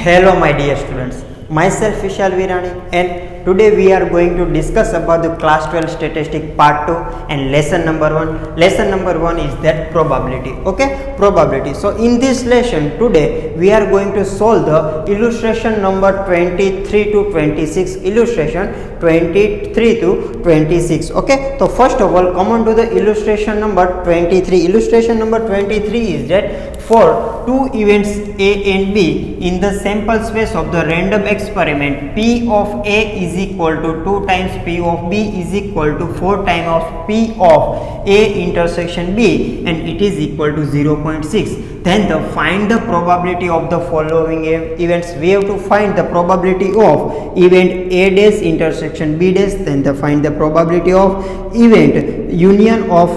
Hello my dear students, myself Vishal Virani and today we are going to discuss about the class 12 statistic part 2 and lesson number 1. Lesson number 1 is that probability, okay, probability. So in this lesson today we are going to solve the illustration number 23 to 26, illustration 23 to 26, okay. So first of all come on to the illustration number 23. Illustration number 23 is that for two events A and B in the sample space of the random experiment, P of A is equal to 2 times P of B is equal to 4 times of P of A intersection B and it is equal to 0.6. Then find the probability of the following events. We have to find the probability of event A dash intersection B dash, then find the probability of event union of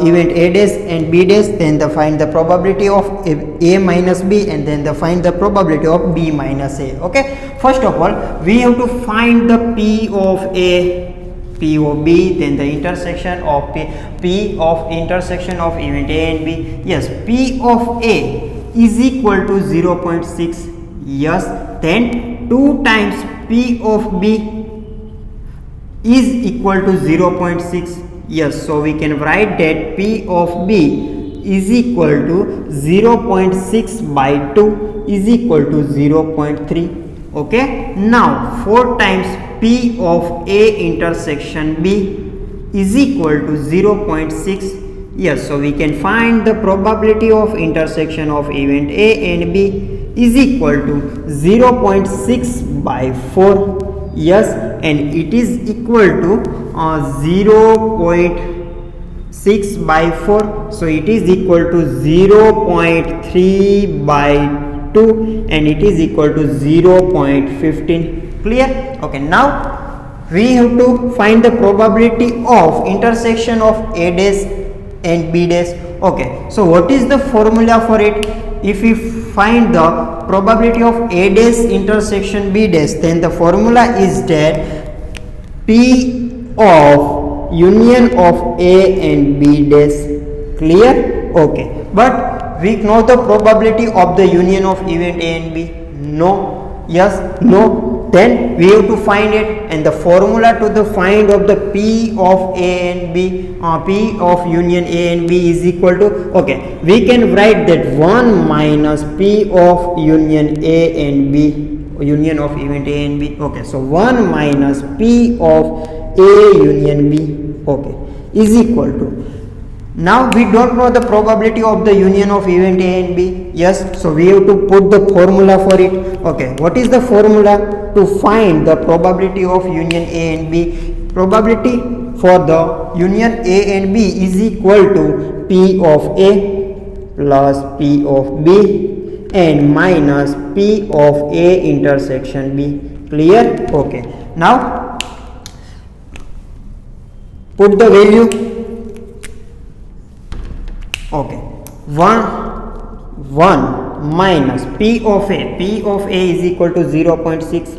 event A dash and B dash, then find the probability of A minus B, and then find the probability of B minus A. Okay, first of all we have to find the P of A, P of B, then the intersection of P of intersection of event A and B. Yes, P of A is equal to 0.6. Yes, then 2 times P of B is equal to 0.6. Yes, so we can write that P of B is equal to 0.6 by 2 is equal to 0.3. okay, now 4 times P of A intersection B is equal to 0.6. yes, so we can find the probability of intersection of event A and B is equal to 0.6 by 4. yes, and it is equal to 0.6 by 4, so it is equal to 0.3 by 2 and it is equal to 0.15. clear? Okay, now we have to find the probability of intersection of A dash and B dash. Okay, so what is the formula for it? If we find the probability of A dash intersection B dash, then the formula is that P of union of A and B dash. clear? Okay, but we know the probability of the union of event A and B. No. Yes, no, then we have to find it, and the formula to the find of the P of A and B, P of union A and B is equal to, okay, we can write that 1 minus P of union A and B, union of event A and B. Okay, so 1 minus P of A union B, okay, is equal to, now we don't know the probability of the union of event A and B. Yes, so we have to put the formula for it. Okay, what is the formula to find the probability of union A and B? Probability for the union A and B is equal to P of A plus P of B and minus P of A intersection B. clear? Okay, now put the value. Okay, 1 minus P of A is equal to 0.6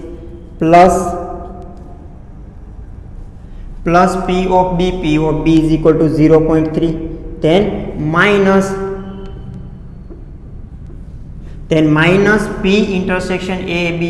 plus P of B is equal to 0.3, then minus P intersection A B,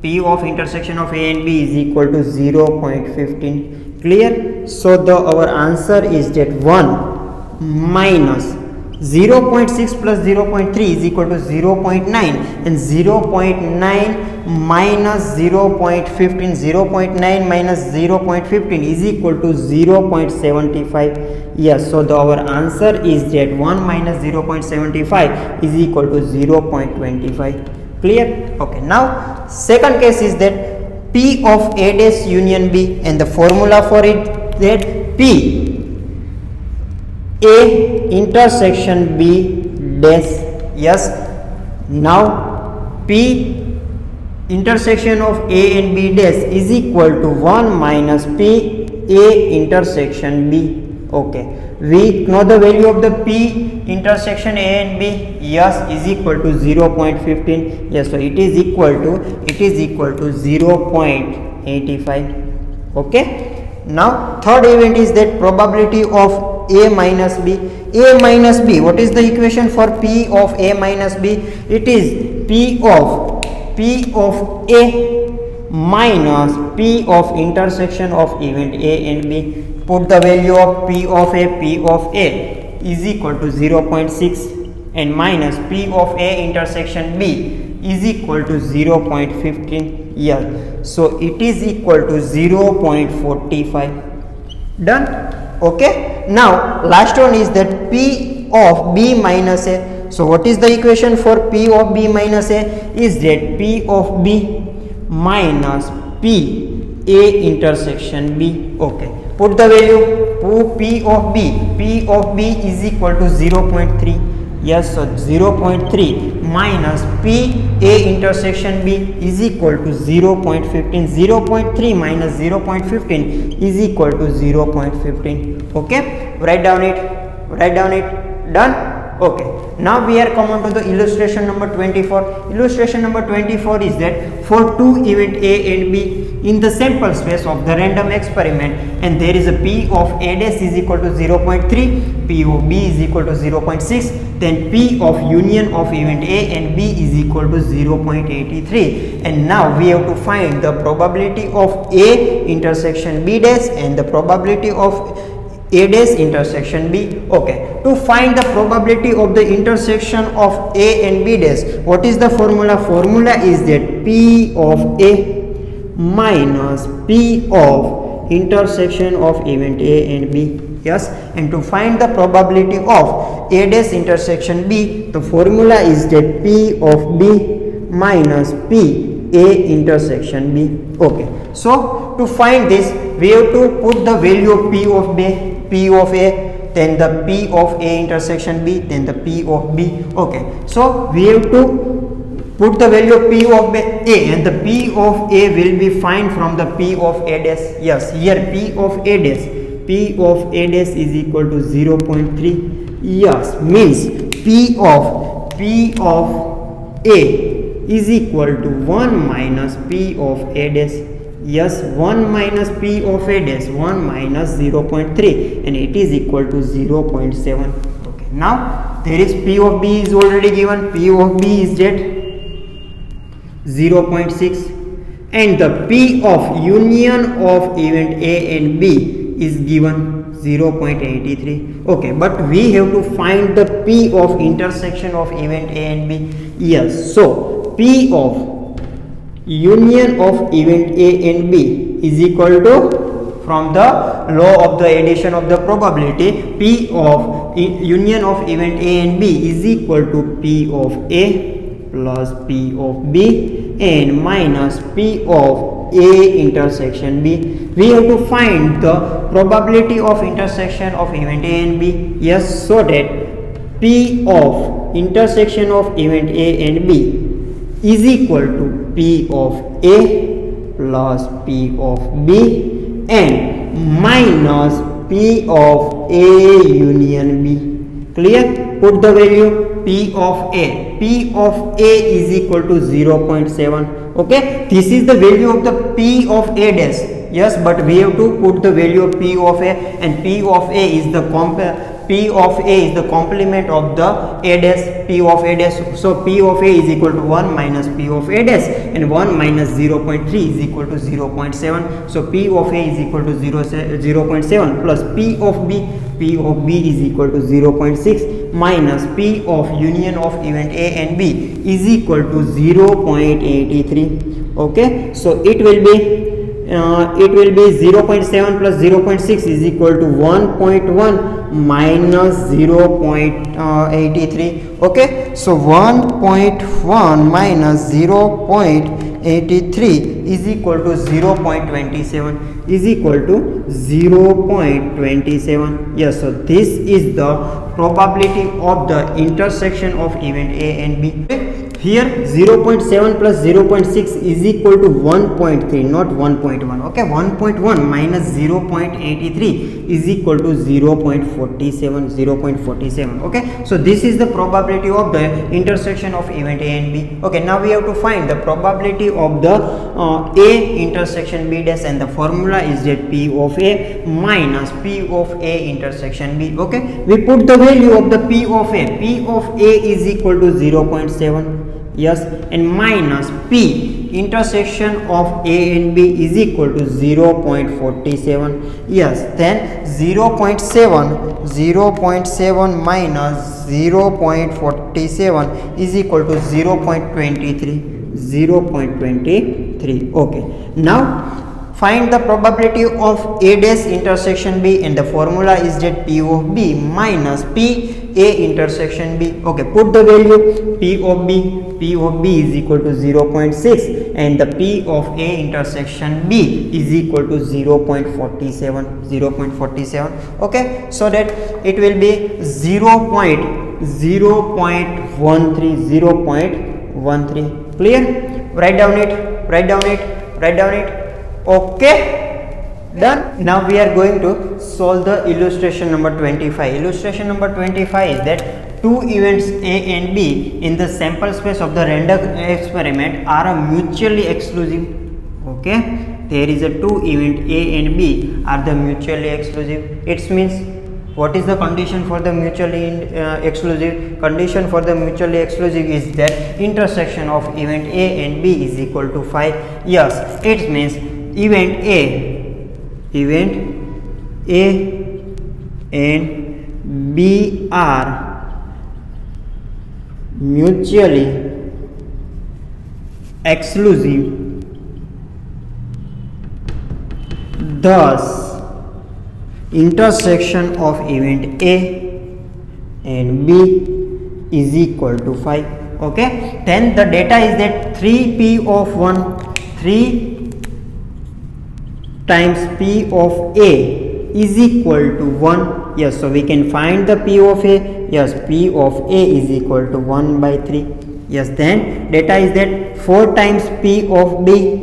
P of intersection of A and B is equal to 0.15. clear? So our answer is that 1 minus 0.6 plus 0.3 is equal to 0.9 and 0.9 minus 0.15, 0.9 minus 0.15 is equal to 0.75. yes, so our answer is that 1 minus 0.75 is equal to 0.25. clear? Okay, now second case is that P of A dash union B, and the formula for it that P A intersection B dash. yes, now P intersection of A and B dash is equal to 1 minus P A intersection B. okay, we know the value of the P intersection A and B. yes, is equal to 0.15. yes, so it is equal to 0.85. okay, now third event is that probability of A minus B. A minus B, what is the equation for P of A minus B? It is P of P of A minus P of intersection of event A and B. Put the value of P of A is equal to 0.6 and minus P of A intersection B is equal to 0.15. Yes, so it is equal to 0.45. Done. Okay, now last one is that P of B minus A. So what is the equation for P of B minus A? Is that P of B minus P A intersection B. Okay, put the value P of B is equal to 0.3. Yes, so 0.3 minus P A intersection B is equal to 0.15. 0.3 minus 0.15 is equal to 0.15. Okay, write down it. Done. Okay, now we are coming to the illustration number 24. Illustration number 24 is that for two event A and B in the sample space of the random experiment, and there is a P of A dash is equal to 0.3, P of B is equal to 0.6, then P of union of event A and B is equal to 0.83. And now we have to find the probability of A intersection B dash and the probability of A dash intersection B. Okay, to find the probability of the intersection of A and B dash, what is the formula? Formula is that P of A minus P of intersection of event A and B. Yes, and to find the probability of A dash intersection B, the formula is that P of B minus P A intersection B. Okay, so to find this we have to put the value of P of A, then the P of A intersection B, then the P of B. Okay, so we have to put the value of P of A, and the P of A will be find from the P of A dash. Yes, here P of A dash is equal to 0.3. Yes, means P of A is equal to 1 minus P of A dash. Yes, 1 minus P of A dash, 1 minus 0.3, and it is equal to 0.7. Okay, now there is P of B is already given. P of B is that 0.6, and the P of union of event A and B is given 0.83. Okay, but we have to find the P of intersection of event A and B. Yes, so P of union of event A and B is equal to, from the law of the addition of the probability, P of union of event A and B is equal to P of A plus P of B and minus P of A intersection B. We have to find the probability of intersection of event A and B. Yes, so that P of intersection of event A and B is equal to P of A plus P of B and minus P of A union B. Clear? Put the value P of A. P of A is equal to 0.7. Okay, this is the value of the P of A dash. Yes, but we have to put the value of P of A, and P of A is the complement of the A dash, P of A dash. So P of A is equal to 1 minus P of A dash, and 1 minus 0.3 is equal to 0.7. So P of A is equal to 0.7 plus P of B is equal to 0.6 minus P of union of event A and B is equal to 0.83. Okay, so it will be 0.7 plus 0.6 is equal to 1.1 minus 0.83. Okay, so 1.1 minus 0.83 is equal to 0.27 is equal to 0.27. Yes, so this is the probability of the intersection of event A and B. Here 0.7 plus 0.6 is equal to 1.3, not 1.1. Okay, 1.1 minus 0.83 is equal to 0.47. Okay, so this is the probability of the intersection of event A and B. Okay, now we have to find the probability of the A intersection B dash, and the formula is that P of A minus P of A intersection B. Okay, we put the value of the P of A. P of A is equal to 0.7. yes, and minus P intersection of A and B is equal to 0.47, yes, then 0.7 minus 0.47 is equal to 0.23. Okay, now find the probability of A dash intersection B, and the formula is that P of B minus P A intersection B. Okay, put the value P of B is equal to 0.6 and the P of A intersection B is equal to 0.47. Okay, so that it will be 0.13. Clear? Write down it. Okay, done. Now we are going to solve the illustration number 25. Illustration number 25 is that two events A and B in the sample space of the random experiment are mutually exclusive. Okay, there is a two event A and B are the mutually exclusive. It means, what is the condition for the mutually exclusive? Condition for the mutually exclusive is that intersection of event A and B is equal to 5. Yes, it means event A and B are mutually exclusive, thus intersection of event A and B is equal to 5. Okay, then the data is that 3P of 3 times P of A is equal to 1. Yes, so we can find the P of A. Yes, P of A is equal to 1 by 3. Yes, then data is that 4 times P of B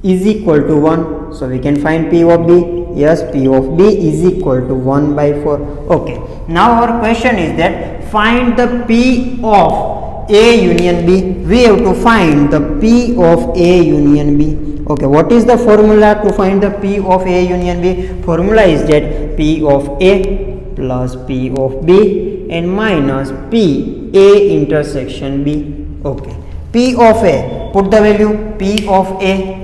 is equal to 1. So we can find P of B. Yes, P of B is equal to 1 by 4. Okay, now our question is that find the P of A union B. We have to find the P of A union B. Okay, what is the formula to find the P of A union B? Formula is that P of A plus P of B and minus P A intersection B. Okay, P of A, put the value P of A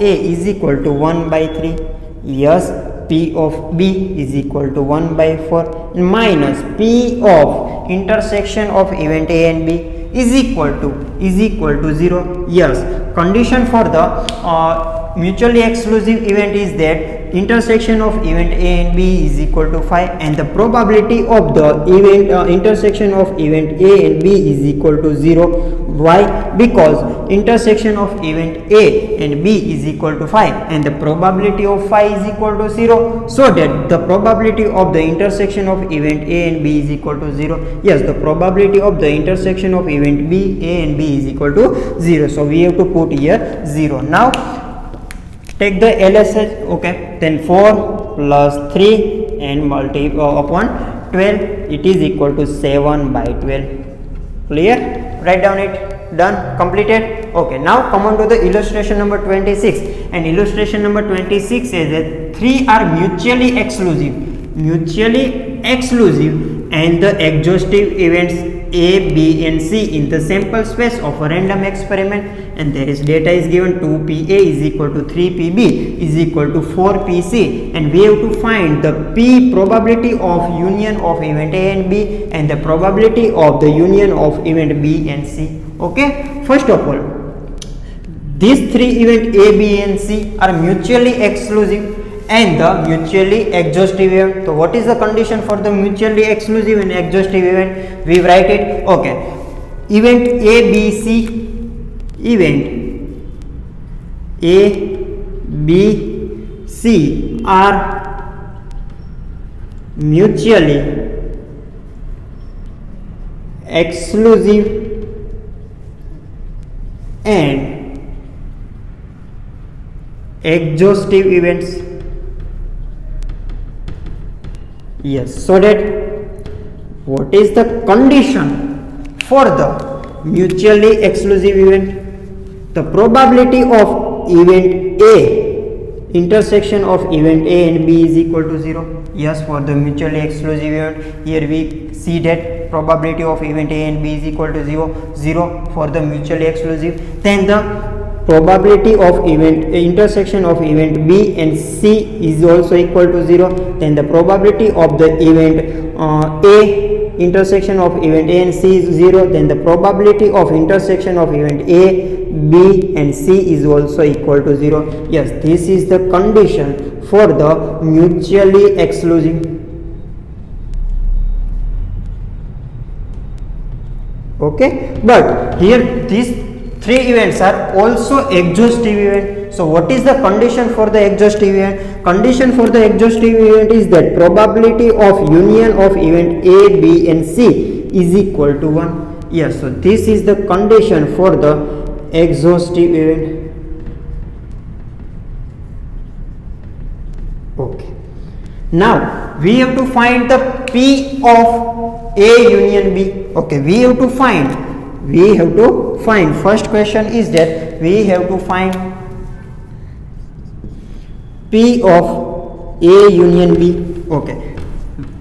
is equal to 1 by 3. Yes, P of B is equal to 1 by 4 minus P of intersection of event A and B is equal to 0. Yes, condition for the mutually exclusive event is that intersection of event A and B is equal to 5 and the probability of the event intersection of event A and B is equal to 0. Why? Because intersection of event A and B is equal to 5 and the probability of 5 is equal to 0, so that the probability of the intersection of event A and B is equal to 0. Yes, the probability of the intersection of event A and B is equal to 0, so we have to put here 0. Now take the LSH. Okay, then 4 plus 3 and multiply upon 12, it is equal to 7 by 12. Clear? Write down it. Done, completed. Okay, now come on to the illustration number 26, and illustration number 26 says that 3 are mutually exclusive and the exhaustive events A, B and C in the sample space of a random experiment, and there is data is given 2PA is equal to 3PB is equal to 4PC, and we have to find the P probability of union of event A and B and the probability of the union of event B and C. Okay, first of all, these 3 event A, B and C are mutually exclusive and the mutually exhaustive event. So what is the condition for the mutually exclusive and exhaustive event? We write it. Okay, event A, B, C, event A, B, C are mutually exclusive and exhaustive events. Yes, so that what is the condition for the mutually exclusive event? The probability of event A intersection of event A and B is equal to 0. Yes, for the mutually exclusive event, here we see that probability of event A and B is equal to 0 for the mutually exclusive. Then the probability of event intersection of event B and C is also equal to 0. Then the probability of the event A intersection of event A and C is 0. Then the probability of intersection of event A, B and C is also equal to 0. Yes, this is the condition for the mutually exclusive. Okay, but here these three events are also exhaustive event. So what is the condition for the exhaustive event? Condition for the exhaustive event is that probability of union of event A, B and C is equal to 1. Yes, so this is the condition for the exhaustive event. Okay, now we have to find the P of A union B. Okay, we have to find first question is that we have to find P of A union B. Okay,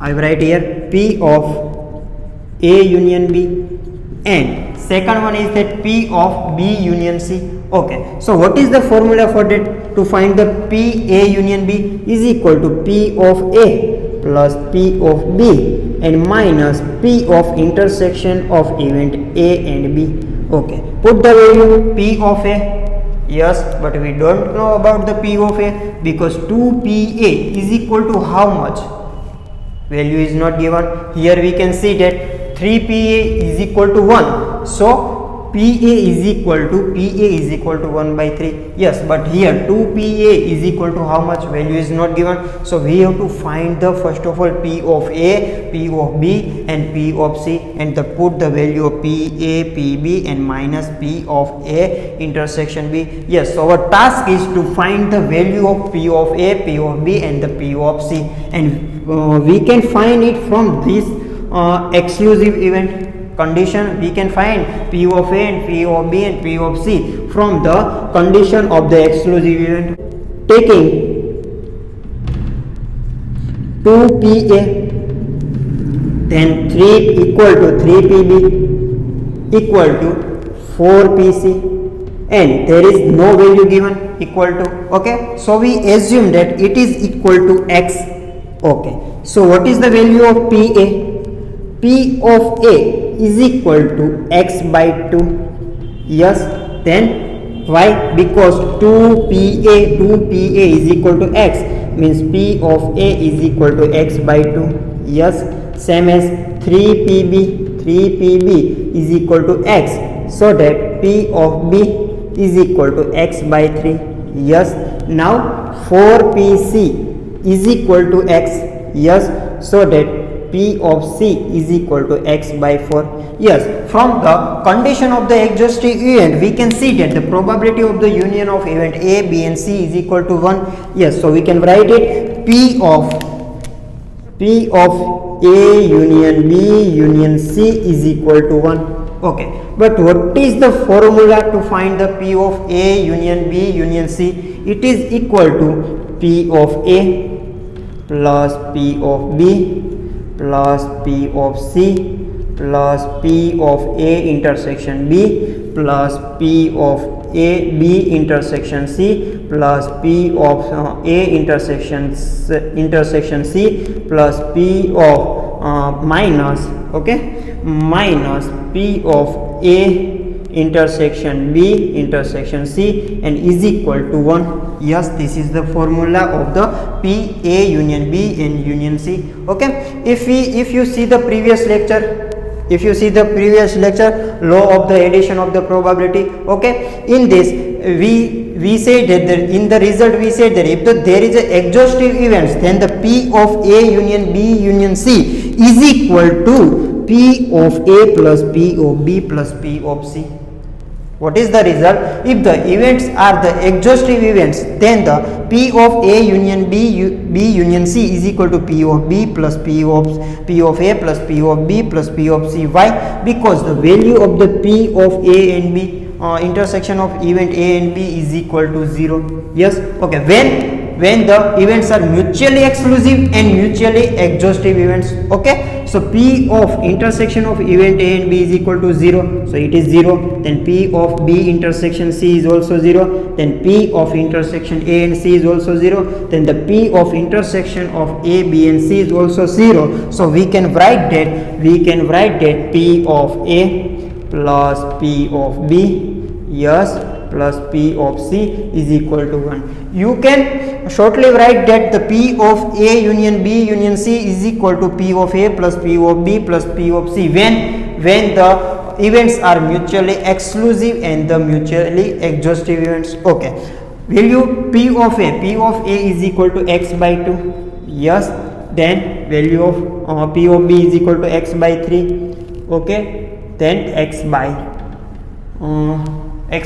I write here P of A union B, and second one is that P of B union C. Okay, so what is the formula for that? To find the P A union B is equal to P of A plus P of B and minus P of intersection of event A and B. Okay, put the value P of A. Yes, but we don't know about the P of A because 2PA is equal to how much? Value is not given. Here we can see that 3PA is equal to 1. So PA is equal to 1 by 3. Yes, but here 2PA is equal to how much? Value is not given. So we have to find the first of all P of A, P of B and P of C, and put the value of PA, PB and minus P of A intersection B. Yes, so our task is to find the value of P of A, P of B and the P of C, and we can find it from this exclusive event condition. We can find P of A and P of B and P of C from the condition of the exclusive event. Taking 2PA, then 3 equal to 3PB equal to 4PC, and there is no value given equal to. Okay, so we assume that it is equal to X. Okay, so what is the value of PA? P of A is equal to X by 2. Yes, then why? Because 2PA is equal to X, means P of A is equal to X by 2. Yes, same as 3PB is equal to X, so that P of B is equal to X by 3. Yes, now 4PC is equal to X. Yes, so that P of C is equal to X by 4. Yes, from the condition of the exhaustive event we can see that the probability of the union of event A, B and C is equal to 1. Yes, so we can write it P of A union B union C is equal to 1. Okay, but what is the formula to find the P of A union B union C? It is equal to P of A plus P of B plus P of C plus P of A intersection B plus P of A B intersection C plus P of A intersection C plus P of minus P of A intersection B intersection C and is equal to 1. Yes, this is the formula of the P A union B and union C. Okay, if you see the previous lecture, law of the addition of the probability, okay, in this we say that in the result we say that if there is a exhaustive events, then the P of A union B union C is equal to P of A plus P of B plus P of C. What is the result? If the events are the exhaustive events, then the P of A union B union C is equal to P of B plus P of A plus P of B plus P of C. Why? Because the value of the P of A and B intersection of event A and B is equal to 0. Yes, okay, when the events are mutually exclusive and mutually exhaustive events. Okay, so P of intersection of event A and B is equal to 0, so it is 0. Then P of B intersection C is also 0. Then P of intersection A and C is also 0. Then the P of intersection of A, B and C is also 0. So we can write that P of A plus P of B, yes, plus P of C is equal to 1. You can shortly write that the P of A union B union C is equal to P of A plus P of B plus P of C when the events are mutually exclusive and the mutually exhaustive events. Okay, value P of A is equal to x by 2, yes. Then value of P of B is equal to x by 3. Okay, then x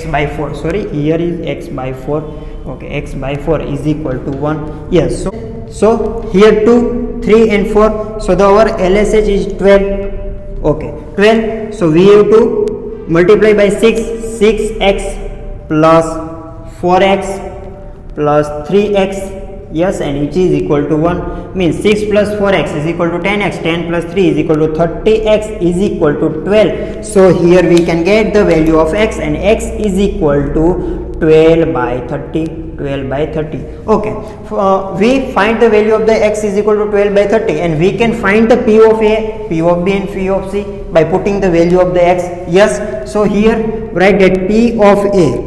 by 4, sorry, here is x by 4. Okay, x by 4 is equal to 1, yes. So here 2, 3 and 4, so our LSH is 12. Okay, 12, so we have to multiply by 6x plus 4x plus 3x, yes, and it is equal to 1, means 6 plus 4x is equal to 10x, 10 plus 3 is equal to 30x is equal to 12. So here we can get the value of x, and x is equal to 12 by 30. Okay, we find the value of the x is equal to 12 by 30, and we can find the P of A, P of B and P of C by putting the value of the x, yes. So here write that P of A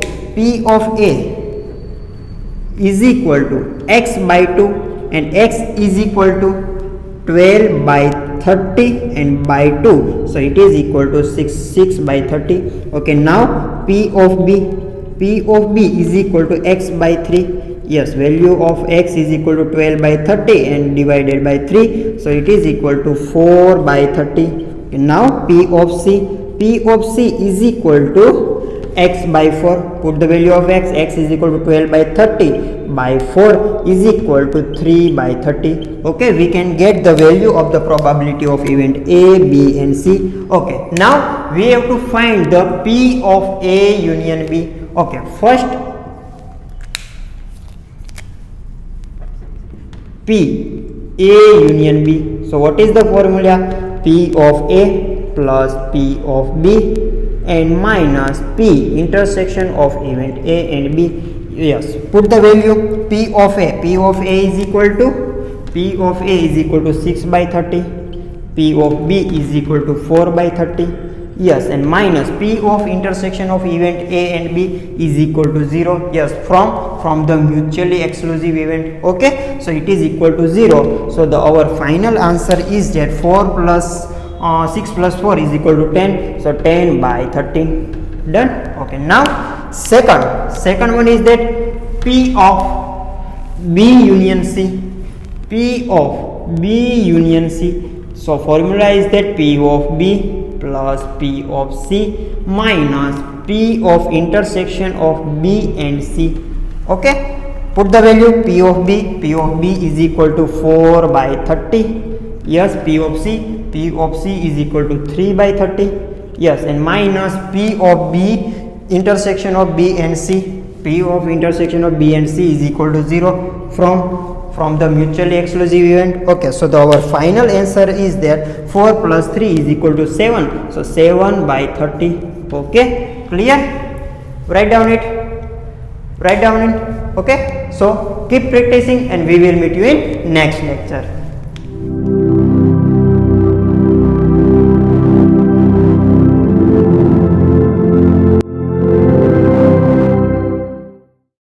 is equal to x by 2, and x is equal to 12 by 30 and by 2, so it is equal to 6 by 30. Okay, now P of B is equal to x by 3, yes, value of x is equal to 12 by 30 and divided by 3, so it is equal to 4 by 30. Okay, now P of C is equal to x by 4, put the value of x is equal to 12 by 30 by 4 is equal to 3 by 30. Okay, we can get the value of the probability of event A, B and C. Okay, now we have to find the P of A union B. Okay, first P A union B, so what is the formula? P of A plus P of B and minus P intersection of event A and B. Yes, put the value P of A is equal to 6 by 30, P of B is equal to 4 by 30, yes, and minus P of intersection of event A and B is equal to 0, yes, from the mutually exclusive event. Okay, so it is equal to 0. So our final answer is that 6 plus 4 is equal to 10, so 10 by 30. Done. Okay, now second one is that P of B union C. So formula is that P of B plus P of C minus P of intersection of B and C. Okay, put the value P of B is equal to 4 by 30, yes, P of C is equal to 3 by 30, yes, and minus P of B intersection of B and C, P of intersection of B and C is equal to 0 from the mutually exclusive event. Okay, so our final answer is that 4 plus 3 is equal to 7, so 7 by 30. Okay, clear? Write down it. Okay, so keep practicing and we will meet you in next lecture.